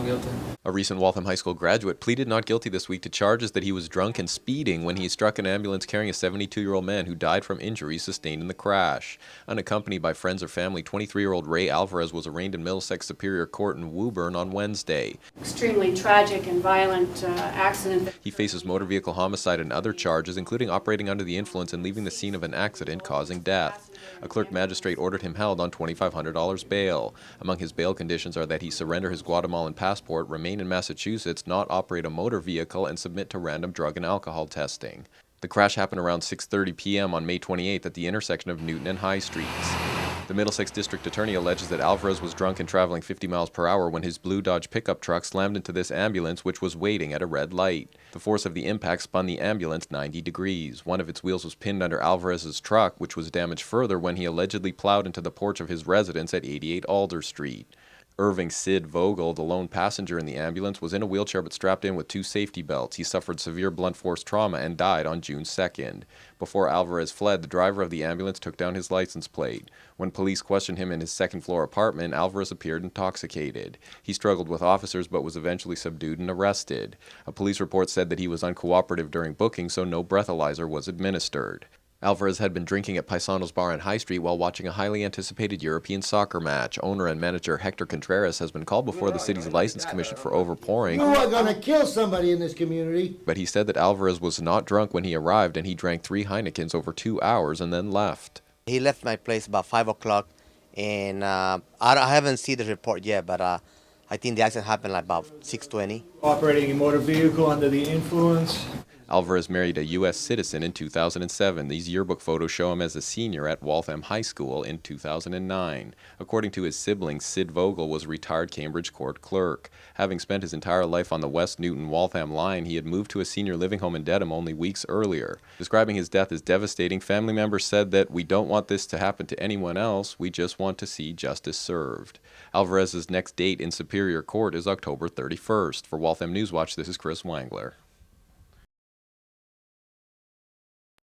guilty. A recent Waltham High School graduate pleaded not guilty this week to charges that he was drunk and speeding when he struck an ambulance carrying a 72-year-old man who died from injuries sustained in the crash. Unaccompanied by friends or family, 23-year-old Ray Alvarez was arraigned in Middlesex Superior Court in Woburn on Wednesday. Extremely tragic and violent accident. He faces motor vehicle homicide and other charges, including operating under the influence and leaving the scene of an accident causing death. A clerk magistrate ordered him held on $2,500 bail. Among his bail conditions are that he surrender his Guatemalan passport, remain in Massachusetts, not operate a motor vehicle, and submit to random drug and alcohol testing. The crash happened around 6:30 p.m. on May 28th at the intersection of Newton and High Streets. The Middlesex District Attorney alleges that Alvarez was drunk and traveling 50 miles per hour when his blue Dodge pickup truck slammed into this ambulance, which was waiting at a red light. The force of the impact spun the ambulance 90 degrees. One of its wheels was pinned under Alvarez's truck, which was damaged further when he allegedly plowed into the porch of his residence at 88 Alder Street. Irving Sid Vogel, the lone passenger in the ambulance, was in a wheelchair but strapped in with 2 safety belts. He suffered severe blunt force trauma and died on June 2nd. Before Alvarez fled, the driver of the ambulance took down his license plate. When police questioned him in his second-floor apartment, Alvarez appeared intoxicated. He struggled with officers but was eventually subdued and arrested. A police report said that he was uncooperative during booking, so no breathalyzer was administered. Alvarez had been drinking at Paisano's Bar on High Street while watching a highly anticipated European soccer match. Owner and manager Hector Contreras has been called before the city's license commission for overpouring. You are going to kill somebody in this community. But he said that Alvarez was not drunk when he arrived, and he drank 3 Heinekens over 2 hours and then left. He left my place about 5 o'clock, and I haven't seen the report yet, but I think the accident happened like about 6:20. Operating a motor vehicle under the influence. Alvarez married a U.S. citizen in 2007. These yearbook photos show him as a senior at Waltham High School in 2009. According to his siblings, Sid Vogel was a retired Cambridge court clerk. Having spent his entire life on the West Newton-Waltham line, he had moved to a senior living home in Dedham only weeks earlier. Describing his death as devastating, family members said that, "We don't want this to happen to anyone else. We just want to see justice served." Alvarez's next date in Superior Court is October 31st. For Waltham Newswatch, this is Chris Wangler.